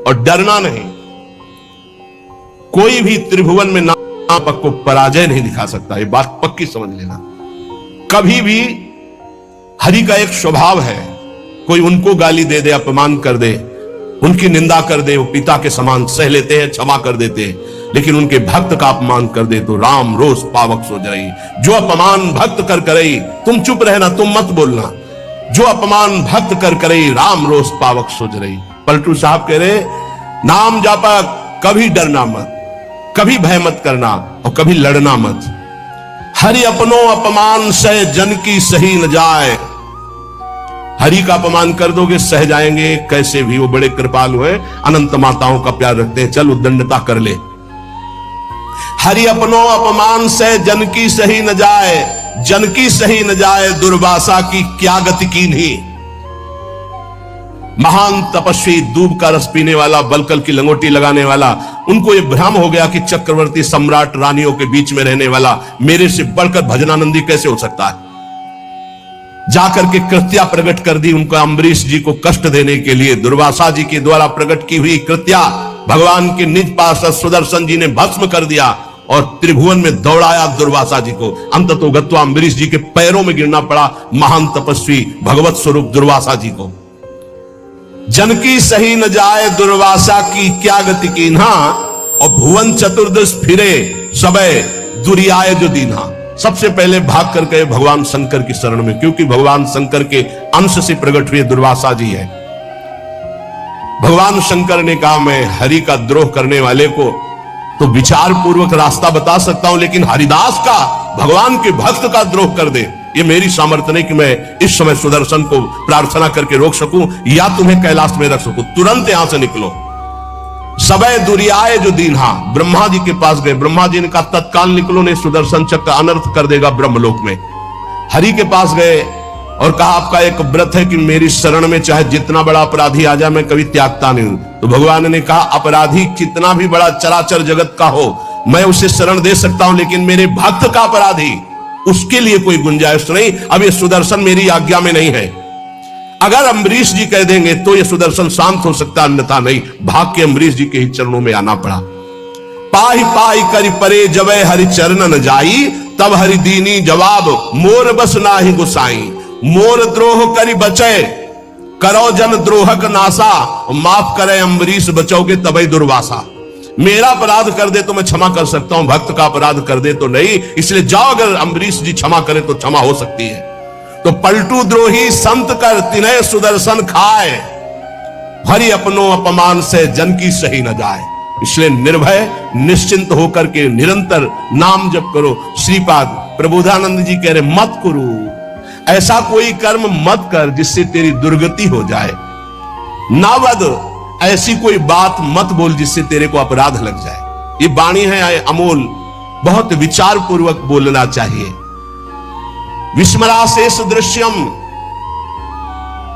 और डरना नहीं। कोई भी त्रिभुवन में नापक को पराजय नहीं दिखा सकता, ये बात पक्की समझ लेना। कभी भी हरि का एक स्वभाव है, कोई उनको गाली दे दे, अपमान कर दे, उनकी निंदा कर दे, वो पिता के समान सह लेते हैं, क्षमा कर देते हैं। लेकिन उनके भक्त का अपमान कर दे तो राम रोष पावक सो जरई। जो अपमान भक्त कर करई, तुम चुप रहना, तुम मत बोलना। जो अपमान भक्त कर करई, राम रोष पावक सो जरई। पलटू साहब कह रहे, नाम जापा कभी डरना मत, कभी भय मत करना और कभी लड़ना मत। हरि अपनो अपमान सह जन की सही न जाए। हरि का अपमान कर दोगे सह जाएंगे कैसे भी, वो बड़े कृपालु हैं, अनंत माताओं का प्यार रखते हैं, चल उद्दंडता कर ले। हरि अपनो अपमान से जन की सही न जाए, जन की सही न जाए, दुर्वासा की क्या गति की नहीं। महान तपस्वी, दूब का रस पीने वाला, बलकल की लंगोटी लगाने वाला, उनको यह भ्रम हो गया कि चक्रवर्ती सम्राट रानियों के बीच में रहने वाला मेरे से बढ़कर भजनानंदी कैसे हो सकता है। जाकर के कृत्या प्रकट कर दी उनको, अम्बरीश जी को कष्ट देने के लिए दुर्वासा जी के द्वारा प्रकट की हुई कृत्या भगवान के निज पार्षद सुदर्शन जी ने भस्म कर दिया और त्रिभुवन में दौड़ाया दुर्वासा जी को। अंततो गत्वा अम्बरीश जी के पैरों में गिरना पड़ा महान तपस्वी भगवत स्वरूप दुर्वासा जी को। जन की सही न जाए, दुर्वासा की क्या गति कीन्हा, और भुवन चतुर्दश फिरे सबे दुरियाए जो दीन्हा। सबसे पहले भाग कर गए भगवान शंकर की शरण में, क्योंकि भगवान शंकर के अंश से प्रकट हुए दुर्वासा जी है। भगवान शंकर ने कहा, मैं हरि का द्रोह करने वाले को तो विचार पूर्वक रास्ता बता सकता हूं, लेकिन हरिदास का, भगवान के भक्त का द्रोह कर दे, ये मेरी सामर्थ्य नहीं कि मैं इस समय सुदर्शन को प्रार्थना करके रोक सकूं या तुम्हें कैलाश में रख सकूं। तुरंत यहां से निकलो। सबे दुरियाए जो दीन्हा, ब्रह्मा जी के पास गए। ब्रह्मा जी ने कहा तत्काल निकलो, नहीं सुदर्शन चक्र अनर्थ कर देगा ब्रह्मलोक में। हरि के पास गए और कहा आपका एक व्रत है कि मेरी शरण में चाहे जितना बड़ा अपराधी आ जाए मैं कभी त्यागता नहीं हूं। तो भगवान ने कहा अपराधी कितना भी बड़ा चराचर जगत का हो मैं उसे शरण दे सकता हूं, लेकिन मेरे भक्त का अपराधी, उसके लिए कोई गुंजाइश नहीं। अब ये सुदर्शन मेरी आज्ञा में नहीं है। अगर अम्बरीश जी कह देंगे तो ये सुदर्शन शांत हो सकता, अन्यथा नहीं। भाग के अम्बरीश जी के ही चरणों में आना पड़ा। पाही पाही करि परे जबे हरि चरण न जाई, तब हरि दीनी जवाब मोर बस नाही गुसाई। मोर द्रोह करि बचे, करो जन द्रोहक नासा, माफ करे अम्बरीश बचोगे तबे दुर्वासा। मेरा अपराध कर दे तो मैं क्षमा कर सकता हूं, भक्त का अपराध कर दे तो नहीं। इसलिए जाओ, अगर अम्बरीश जी क्षमा करें तो क्षमा हो सकती है। तो पलटू द्रोही संत कर तिन्हे सुदर्शन खाए, हरि अपनो अपमान से जन की सही न जाए। इसलिए निर्भय निश्चिंत होकर के निरंतर नाम जप करो। श्रीपाद प्रबोधानंद जी कह रहे मत करो, ऐसा कोई कर्म मत कर जिससे तेरी दुर्गति हो जाए। नावद, ऐसी कोई बात मत बोल जिससे तेरे को अपराध लग जाए। ये वाणी है अमोल, बहुत विचार पूर्वक बोलना चाहिए। विस्मराशेष दृश्यम,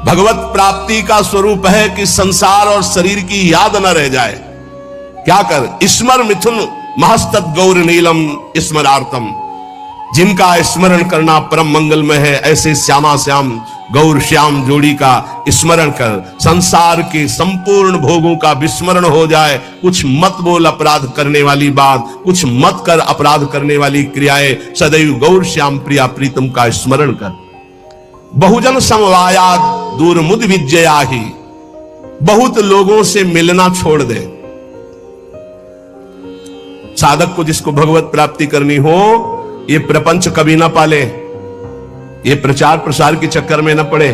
भगवत प्राप्ति का स्वरूप है कि संसार और शरीर की याद न रह जाए। क्या कर, स्मर मिथुन महस्तत् गौर नीलम स्मरार्थम। जिनका स्मरण करना परम मंगलमय है, ऐसे श्यामा श्याम गौर श्याम जोड़ी का स्मरण कर। संसार के संपूर्ण भोगों का विस्मरण हो जाए। कुछ मत बोल अपराध करने वाली बात, कुछ मत कर अपराध करने वाली क्रियाएं। सदैव गौर श्याम प्रिया प्रीतम का स्मरण कर। बहुजन समवाया दूर मुद विजया ही, बहुत लोगों से मिलना छोड़ दे। साधक को जिसको भगवत प्राप्ति करनी हो, ये प्रपंच कभी ना पाले, ये प्रचार प्रसार के चक्कर में ना पड़े,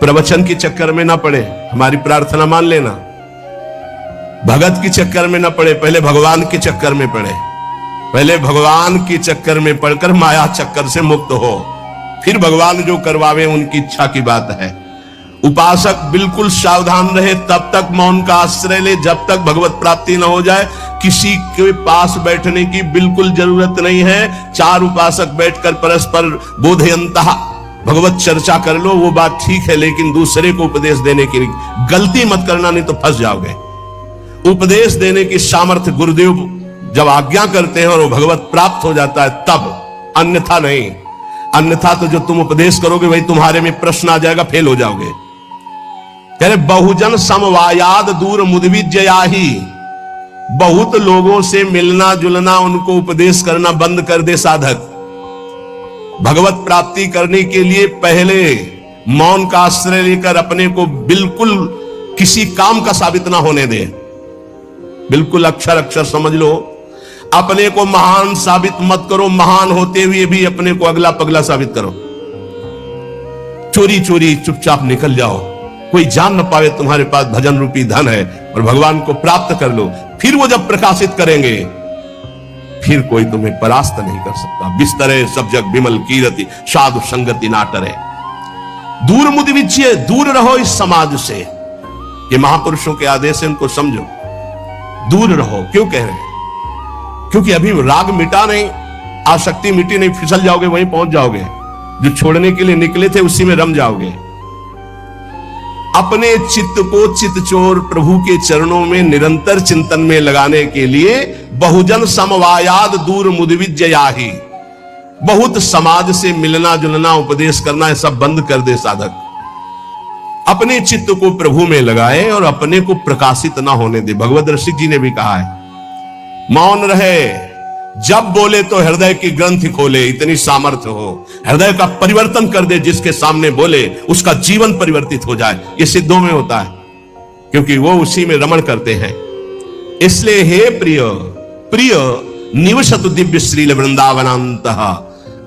प्रवचन के चक्कर में ना पड़े। हमारी प्रार्थना मान लेना, भगत के चक्कर में ना पड़े, पहले भगवान के चक्कर में पड़े। पहले भगवान के चक्कर में पड़कर माया चक्कर से मुक्त हो, फिर भगवान जो करवावे उनकी इच्छा की बात है। उपासक बिल्कुल सावधान रहे, तब तक मौन का आश्रय ले जब तक भगवत प्राप्ति न हो जाए। किसी के पास बैठने की बिल्कुल जरूरत नहीं है। चार उपासक बैठकर परस्पर बोधयंतः भगवत चर्चा कर लो, वो बात ठीक है, लेकिन दूसरे को उपदेश देने की गलती मत करना, नहीं तो फंस जाओगे। उपदेश देने की सामर्थ्य गुरुदेव जब आज्ञा करते हैं और वो भगवत प्राप्त हो जाता है तब, अन्यथा नहीं। अन्यथा तो जो तुम उपदेश करोगे वही तुम्हारे में प्रश्न आ जाएगा, फेल हो जाओगे। कह रहे बहुजन समवायाद दूर मुदविज्जयाहि, बहुत लोगों से मिलना जुलना, उनको उपदेश करना बंद कर दे साधक। भगवत प्राप्ति करने के लिए पहले मौन का आश्रय लेकर अपने को बिल्कुल किसी काम का साबित ना होने दे। बिल्कुल अक्षर अक्षर समझ लो, अपने को महान साबित मत करो, महान होते हुए भी अपने को अगला पगला साबित करो। चोरी चोरी चुपचाप निकल जाओ, कोई जान न पावे तुम्हारे पास भजन रूपी धन है, और भगवान को प्राप्त कर लो। फिर वो जब प्रकाशित करेंगे फिर कोई तुम्हें परास्त नहीं कर सकता। बिस्तरे सब जग विमल कीरति, साधु संगति ना टरे। दूर मुदविज्य, दूर रहो इस समाज से। ये महापुरुषों के आदेश है, उनको समझो, दूर रहो। क्यों कह रहे हैं? क्योंकि अभी राग मिटा नहीं, आसक्ति मिटी नहीं, फिसल जाओगे, वहीं पहुंच जाओगे। जो छोड़ने के लिए निकले थे उसी में रम जाओगे। अपने चित्त को चित्तचोर प्रभु के चरणों में निरंतर चिंतन में लगाने के लिए बहुजन समवायाद दूर मुदविज्जयाहि, बहुत समाज से मिलना जुलना उपदेश करना ये सब बंद कर दे साधक। अपने चित्त को प्रभु में लगाए और अपने को प्रकाशित ना होने दे। भगवत ऋषि जी ने भी कहा है, मौन रहे, जब बोले तो हृदय की ग्रंथि खोले, इतनी सामर्थ्य हो, हृदय का परिवर्तन कर दे। जिसके सामने बोले उसका जीवन परिवर्तित हो जाए। ये सिद्धों में होता है, क्योंकि वो उसी में रमण करते हैं। इसलिए हे प्रिय प्रिय निवसतु दिव्य श्रील वृंदावनांतः,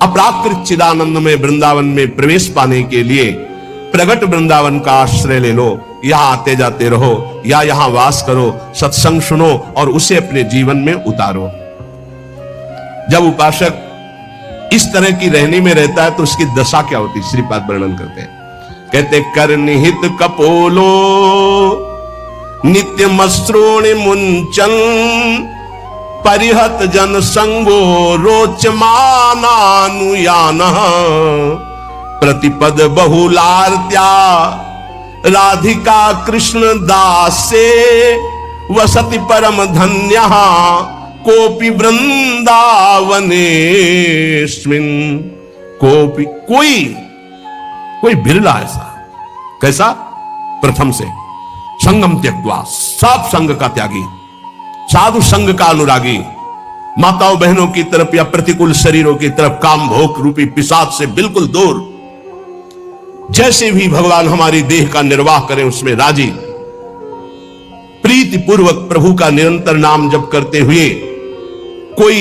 अपराकृत चिदानंद में वृंदावन में प्रवेश पाने के लिए प्रगट वृंदावन का आश्रय ले लो। यहां आते जाते रहो या यहां वास करो, सत्संग सुनो और उसे अपने जीवन में उतारो। जब उपासक इस तरह की रहनी में रहता है तो उसकी दशा क्या होती है, श्रीपाद वर्णन करते हैं। कहते कर निहित कपोलो नित्य मस्त्रोणि मुंचन, परिहत जन संगो रोचमानानुयान, प्रतिपद बहुलार्त्या राधिका कृष्ण दास से, वसति परम धन्य कोपि वृंदावनेस्मिन्। कोपि कोई बिरला ऐसा। कैसा? प्रथम से संगम त्यक्त्वा, सब संग का त्यागी, साधु संग का अनुरागी, माताओं बहनों की तरफ या प्रतिकूल शरीरों की तरफ काम भोग रूपी पिशाच से बिल्कुल दूर। जैसे भी भगवान हमारी देह का निर्वाह करें उसमें राजी, प्रीति पूर्वक प्रभु का निरंतर नाम जप करते हुए, कोई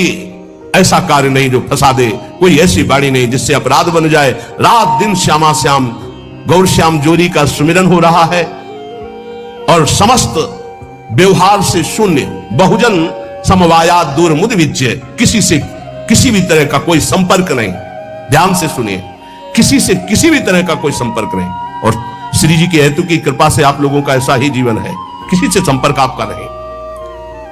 ऐसा कार्य नहीं जो फंसा दे, कोई ऐसी बाणी नहीं जिससे अपराध बन जाए। रात दिन श्यामा श्याम गौर श्याम जोरी का सुमिरन हो रहा है और समस्त व्यवहार से शून्य, बहुजन समवायात दूर मुदविज्य, किसी से किसी भी तरह का कोई संपर्क नहीं। ध्यान से सुनिए, किसी से किसी भी तरह का कोई संपर्क नहीं। और श्री जी के हेतु की कृपा से आप लोगों का ऐसा ही जीवन है, किसी से संपर्क आपका नहीं।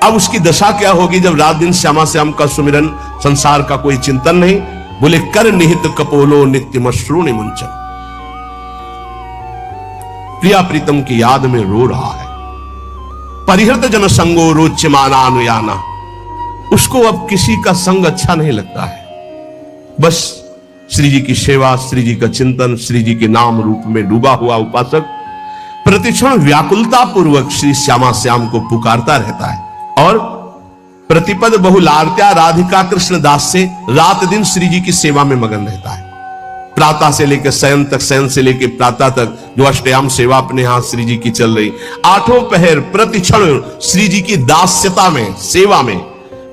अब उसकी दशा क्या होगी जब रात दिन श्यामा श्याम का सुमिरन, संसार का कोई चिंतन नहीं। बोले कर निहित कपोलो नित्य मश्रूणि मुंचन, प्रिया प्रीतम की याद में रो रहा है। परिहृत जन संगो रोच्यमानानुयाना, उसको अब किसी का संग अच्छा नहीं लगता है। बस श्री जी की सेवा, श्री जी का चिंतन, श्री जी के नाम रूप में डूबा हुआ उपासक प्रतिक्षण व्याकुलता पूर्वक श्री श्यामा श्याम को पुकारता रहता है और प्रतिपद बहुलार्त्या राधिका कृष्ण दास से रात दिन श्री जी की सेवा में मगन रहता है। प्रातः से लेकर शयन तक, शयन से लेकर प्रातः तक जो अष्टयाम सेवा अपने यहां श्री जी की चल रही, आठों पहर प्रतिक्षण श्री जी की दास्यता में, सेवा में।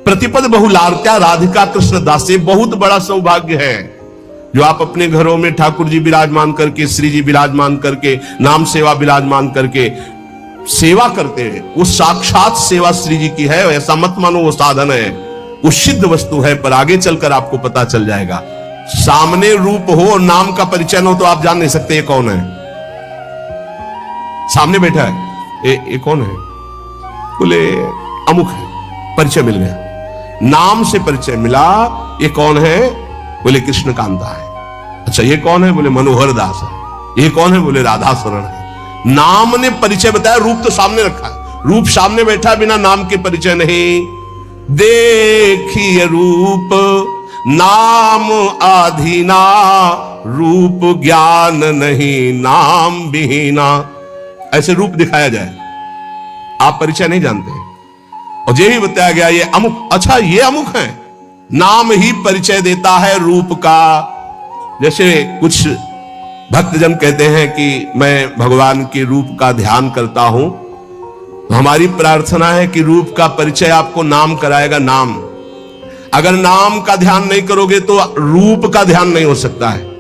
प्रतिपद बहुलार्त्या राधिका कृष्ण दास से बहुत बड़ा सौभाग्य है जो आप अपने घरों में ठाकुर जी विराजमान करके, श्री जी विराजमान करके, नाम सेवा विराजमान करके सेवा करते हैं। वो साक्षात सेवा श्री जी की है। ऐसा मत मानो वो साधन है, वो सिद्ध वस्तु है। पर आगे चलकर आपको पता चल जाएगा। सामने रूप हो और नाम का परिचय न हो तो आप जान नहीं सकते ये कौन है। सामने बैठा है, ये कौन है? बोले अमुक है, परिचय मिल गया। नाम से परिचय मिला, ये कौन है? बोले कृष्ण कांता है। अच्छा ये कौन है? बोले मनोहर दास है। ये कौन है? बोले राधा शरण है। नाम ने परिचय बताया, रूप तो सामने रखा है। रूप सामने बैठा, बिना नाम के परिचय नहीं। देखिए रूप नाम आधीना, रूप ज्ञान नहीं नाम विहीना। ऐसे रूप दिखाया जाए, आप परिचय नहीं जानते। और ये भी बताया गया ये अमुक, अच्छा ये अमुक है, नाम ही परिचय देता है रूप का। जैसे कुछ भक्तजन कहते हैं कि मैं भगवान के रूप का ध्यान करता हूं, तो हमारी प्रार्थना है कि रूप का परिचय आपको नाम कराएगा। नाम, अगर नाम का ध्यान नहीं करोगे तो रूप का ध्यान नहीं हो सकता है।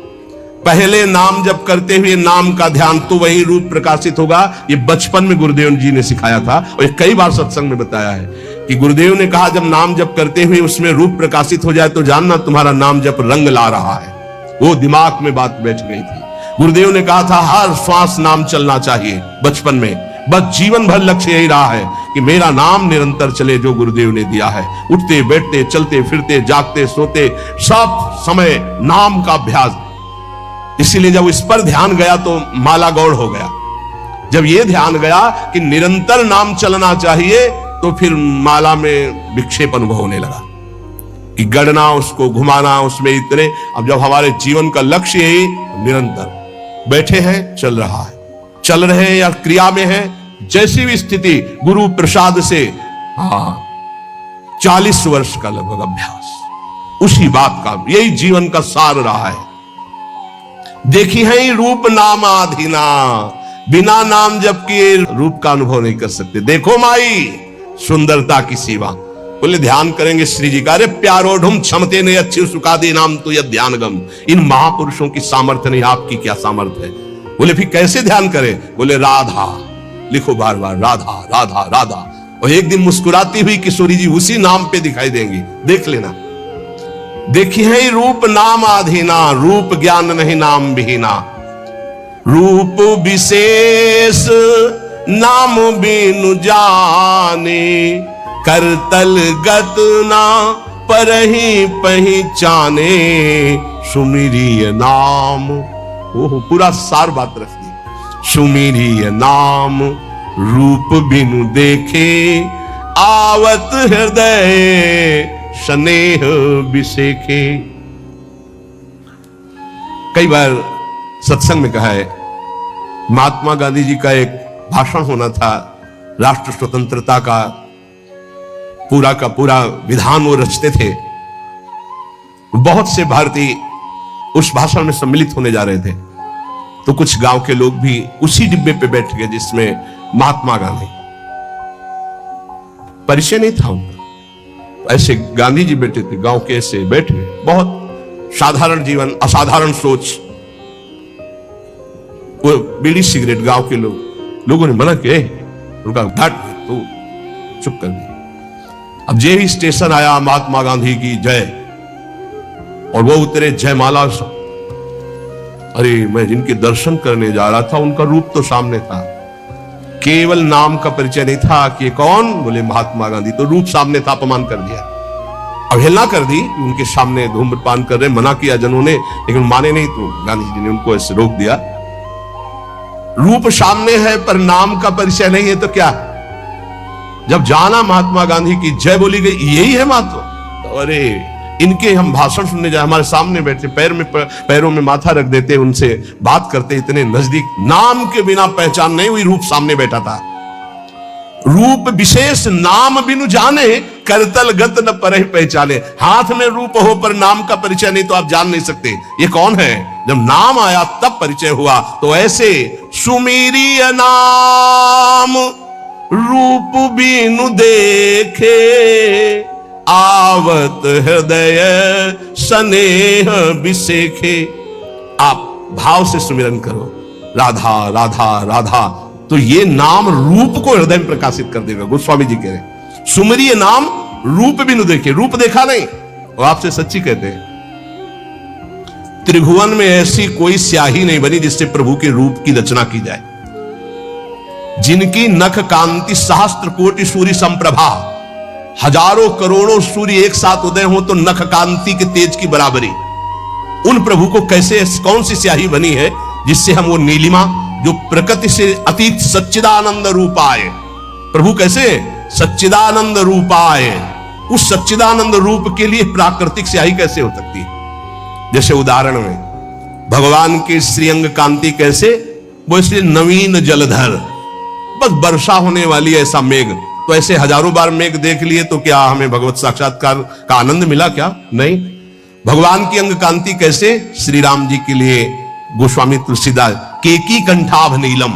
पहले नाम जप करते हुए नाम का ध्यान, तो वही रूप प्रकाशित होगा। ये बचपन में गुरुदेव जी ने सिखाया था और ये कई बार सत्संग में बताया है कि गुरुदेव ने कहा जब नाम जप करते हुए उसमें रूप प्रकाशित हो जाए तो जानना तुम्हारा नाम जप रंग ला रहा है। वो दिमाग में बात बैठ गई थी। गुरुदेव ने कहा था हर श्वास नाम चलना चाहिए बचपन में, बस जीवन भर लक्ष्य यही रहा है कि मेरा नाम निरंतर चले, जो गुरुदेव ने दिया है। उठते बैठते चलते फिरते जागते सोते सब समय नाम का अभ्यास। इसीलिए जब इस पर ध्यान गया तो माला गौड़ हो गया। जब यह ध्यान गया कि निरंतर नाम चलना चाहिए तो फिर माला में विक्षेप अनुभव होने लगा कि गढ़ना, उसको घुमाना, उसमें इतने। अब जब हमारे जीवन का लक्ष्य यही निरंतर बैठे हैं, चल रहा है, चल रहे हैं या क्रिया में है, जैसी भी स्थिति, गुरु प्रसाद से 40 वर्ष का लगभग अभ्यास, उसी बात का, यही जीवन का सार रहा है। देखी है रूप नाम आधीना, बिना नाम जप किए रूप का अनुभव नहीं कर सकते। देखो माई सुंदरता की सेवा, बोले ध्यान करेंगे श्री जी का। अरे प्यारो ढुम क्षमते ने अच्छी सुखादी नाम तो यह ध्यान गम। इन महापुरुषों की सामर्थ्य नहीं, आपकी क्या सामर्थ्य है। बोले फिर कैसे ध्यान करें? बोले राधा लिखो बार बार, राधा राधा राधा। और एक दिन मुस्कुराती हुई किशोरी जी उसी नाम पे दिखाई देंगी, देख लेना। देखी है रूप नाम आधीना, रूप ज्ञान नहीं नाम विहीना। रूप विशेष नाम बिनु जाने, करतल गत ना परहि पहचाने। सुमिरिय नाम, ओह पूरा सार बात रख दी। सुमिरिय नाम रूप बिनु देखे, आवत हृदय स्नेह बिसेखे। कई बार सत्संग में कहा है, महात्मा गांधी जी का एक भाषण होना था, राष्ट्र स्वतंत्रता का पूरा विधान वो रचते थे। बहुत से भारतीय उस भाषण में सम्मिलित होने जा रहे थे, तो कुछ गांव के लोग भी उसी डिब्बे पे बैठ गए जिसमें महात्मा गांधी। परिचय नहीं था उनका, ऐसे गांधी जी बैठे थे, गांव के ऐसे बैठे, बहुत साधारण जीवन, असाधारण सोच। वो बीड़ी सिगरेट गांव के लोगों ने मना किया, उनका घाट तो चुप कर दिया। अब जे ही स्टेशन आया, महात्मा गांधी की जय, और वो उतरे जयमाला। अरे मैं जिनके दर्शन करने जा रहा था उनका रूप तो सामने था, केवल नाम का परिचय नहीं था कि कौन। बोले महात्मा गांधी, तो रूप सामने था, अपमान कर दिया, अवहेलना कर दी। उनके सामने धूम्रपान कर रहे, मना किया जनों ने, लेकिन माने नहीं, तो गांधी जी ने उनको ऐसे रोक दिया। रूप सामने है पर नाम का परिचय नहीं है तो क्या? जब जाना महात्मा गांधी की जय बोली गई, यही है महत्व। अरे इनके हम भाषण सुनने जाए, हमारे सामने बैठे, पैरों में माथा रख देते, उनसे बात करते, इतने नजदीक, नाम के बिना पहचान नहीं हुई, रूप सामने बैठा था। रूप विशेष नाम बिनु जाने, करतल गत न परहि पहचाने। हाथ में रूप हो पर नाम का परिचय नहीं तो आप जान नहीं सकते ये कौन है। जब नाम आया तब परिचय हुआ। तो ऐसे सुमिरिय नाम रूप बिनु देखे, आवत हृदय स्नेह बिसेखे। आप भाव से सुमिरन करो, राधा राधा राधा, तो ये नाम रूप को हृदय में प्रकाशित कर देगा। गोस्वामी जी कह रहे सुमिरिय नाम रूप बिनु देखे, रूप देखा नहीं। और आपसे सच्ची कहते हैं, त्रिभुवन में ऐसी कोई स्याही नहीं बनी जिससे प्रभु के रूप की रचना की जाए। जिनकी नख कांति सहस्त्र कोटि सूर्य संप्रभा, हजारों करोड़ों सूर्य एक साथ उदय हो तो नख कांति के तेज की बराबरी। उन प्रभु को कैसे, कौन सी स्याही बनी है जिससे हम वो नीलिमा जो प्रकृति से अतीत सच्चिदानंद रूपाय, प्रभु कैसे सच्चिदानंद रूपाय, उस सच्चिदानंद रूप के लिए प्राकृतिक स्याही कैसे हो सकती है? जैसे उदाहरण में भगवान के श्रीअंग कांति कैसे, वो इसलिए नवीन जलधर, बस वर्षा होने वाली है ऐसा मेघ। तो ऐसे हजारों बार मेघ देख लिए तो क्या हमें भगवत साक्षात्कार का आनंद मिला क्या? नहीं। भगवान की अंग कांति कैसे? श्री राम जी के लिए गोस्वामी तुलसीदास केकी कंठाभ नीलम,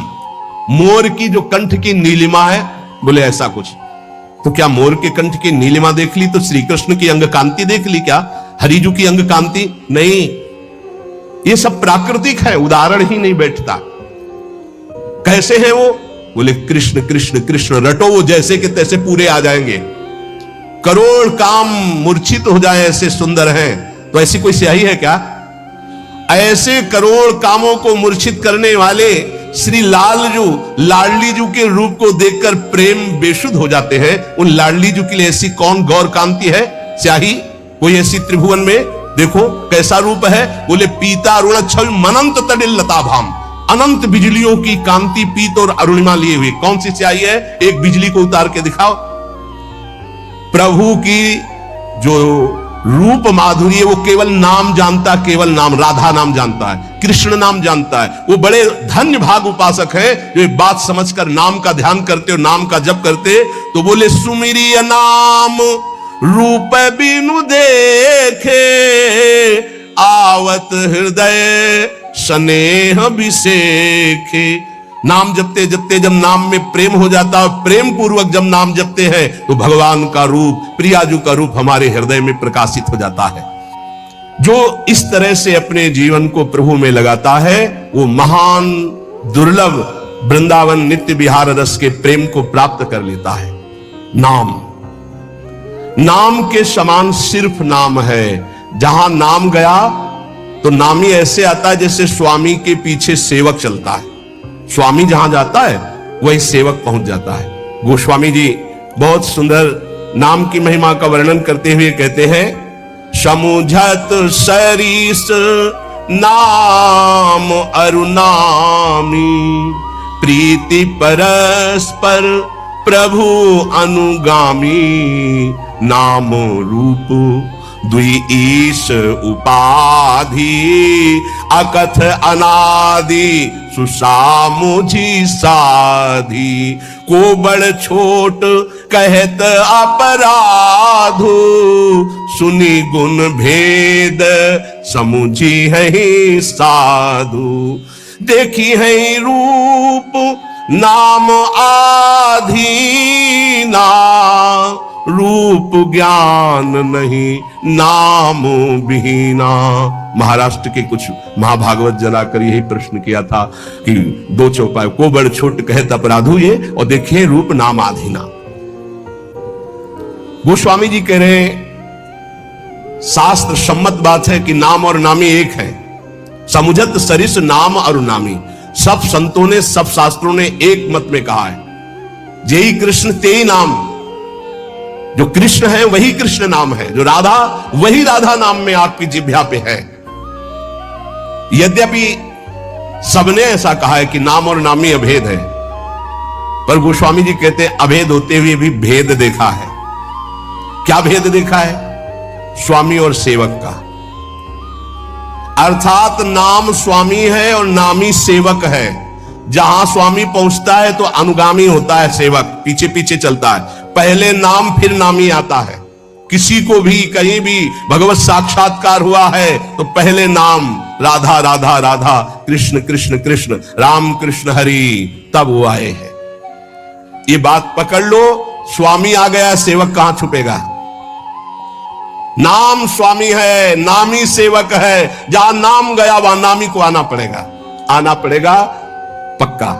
मोर की जो कंठ की नीलिमा है, बोले ऐसा कुछ। तो क्या मोर के कंठ की नीलिमा देख ली तो श्री कृष्ण की अंग कांति देख ली क्या? हरिजू की अंग कांति? नहीं, ये सब प्राकृतिक है, उदाहरण ही नहीं बैठता। कैसे है वो? बोले कृष्ण कृष्ण कृष्ण रटो, वो जैसे के तैसे पूरे आ जाएंगे। करोड़ काम मूर्छित हो जाए ऐसे सुंदर हैं। तो ऐसी कोई स्याही है क्या? ऐसे करोड़ कामों को मूर्छित करने वाले श्री लालजू, लाडलीजू के रूप को देखकर प्रेम बेशुद्ध हो जाते हैं। उन लाडलीजू के लिए ऐसी कौन गौर कांति है स्याही कोई ऐसी त्रिभुवन में? देखो कैसा रूप है। बोले पीता अरुण छवि मनंत तडिल लताभाम, अनंत बिजलियों की कांति पीत और अरुणिमा लिए हुई। कौन सी स्याही है? एक बिजली को उतार के दिखाओ। प्रभु की जो रूप माधुरी है वो केवल नाम जानता, केवल नाम, राधा नाम जानता है, कृष्ण नाम जानता है। वो बड़े धन्य भाग उपासक है जो एक बात समझकर नाम का ध्यान करते और नाम का जप करते। तो बोले सुमिरिय नाम रूप बिनु देखे, आवत हृदय स्नेह विसेखे। नाम जपते जपते जब नाम में प्रेम हो जाता है, प्रेम पूर्वक जब नाम जपते हैं तो भगवान का रूप, प्रियाजू का रूप हमारे हृदय में प्रकाशित हो जाता है। जो इस तरह से अपने जीवन को प्रभु में लगाता है वो महान दुर्लभ वृंदावन नित्य विहार रस के प्रेम को प्राप्त कर लेता है। नाम के समान सिर्फ नाम है। जहां नाम गया तो नाम ही ऐसे आता है जैसे स्वामी के पीछे सेवक चलता है। स्वामी जहां जाता है वही सेवक पहुंच जाता है। गोस्वामी जी बहुत सुंदर नाम की महिमा का वर्णन करते हुए कहते हैं, समुझत सरीस नाम अरुनामी, प्रीति परस्पर प्रभु अनुगामी, नाम रूप द्वि ईश उपाधि, अकथ अनादि सुसामुझी साधी, को बड़ छोट कहत अपराधु, सुनी गुण भेद समुझी है साधु, देखी है रूप नाम आधीना, रूप ज्ञान नहीं नाम बिहीना। महाराष्ट्र के कुछ महाभागवत जलाकर यही प्रश्न किया था कि दो चौपाई को बड़ छोट कहत अपराधु ये, और देखिए रूप नाम आधीना। गोस्वामी जी कह रहे हैं शास्त्र सम्मत बात है कि नाम और नामी एक है। समुझत सरिस नाम और नामी, सब संतों ने, सब शास्त्रों ने एक मत में कहा है, जेई कृष्ण तेई नाम। जो कृष्ण है वही कृष्ण नाम है, जो राधा वही राधा नाम में आपकी जिह्वा पे है। यद्यपि सबने ऐसा कहा है कि नाम और नामी अभेद है, पर गोस्वामी जी कहते हैं अभेद होते हुए भी भेद देखा है। क्या भेद देखा है? स्वामी और सेवक का। अर्थात नाम स्वामी है और नामी सेवक है। जहां स्वामी पहुंचता है तो अनुगामी होता है सेवक, पीछे पीछे चलता है। पहले नाम फिर नामी आता है। किसी को भी कहीं भी भगवत साक्षात्कार हुआ है तो पहले नाम राधा राधा राधा, कृष्ण कृष्ण कृष्ण, राम कृष्ण हरि, तब वो आए हैं। ये बात पकड़ लो। स्वामी आ गया, सेवक कहां छुपेगा? नाम स्वामी है, नामी सेवक है। जहां नाम गया वहां नामी को आना पड़ेगा, आना पड़ेगा पक्का।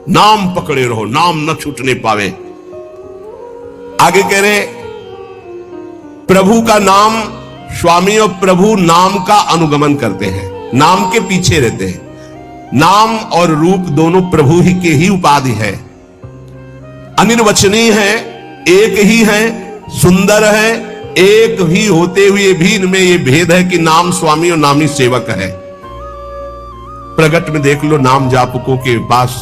नाम पकड़े रहो, नाम न छूटने पावे। आगे कह रहे प्रभु का नाम, स्वामी और प्रभु नाम का अनुगमन करते हैं, नाम के पीछे रहते हैं। नाम और रूप दोनों प्रभु ही के ही उपाधि है, अनिर्वचनीय है, एक ही है, सुंदर है। एक ही होते हुए भी इनमें यह भेद है कि नाम स्वामी और नामी सेवक है। प्रगट में देख लो, नाम जापकों के पास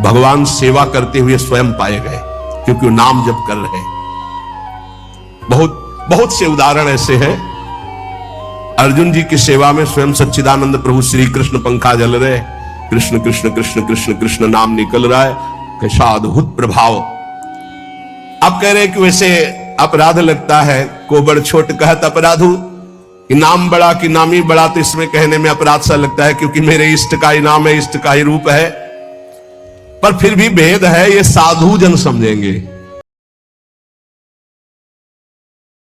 भगवान सेवा करते हुए स्वयं पाए गए, क्योंकि वो नाम जप कर रहे हैं। बहुत बहुत से उदाहरण ऐसे हैं। अर्जुन जी की सेवा में स्वयं सच्चिदानंद प्रभु श्री कृष्ण पंखा जल रहे, कृष्ण कृष्ण कृष्ण कृष्ण कृष्ण नाम निकल रहा है। कैसा अद्भुत प्रभाव। आप कह रहे हैं कि वैसे अपराध लगता है, कोबड़ छोट कहत अपराधु, कि नाम बड़ा कि नामी बड़ा, तो इसमें कहने में अपराध सा लगता है क्योंकि मेरे इष्ट का ही नाम है, इष्ट का ही रूप है। पर फिर भी भेद है, ये साधु जन समझेंगे।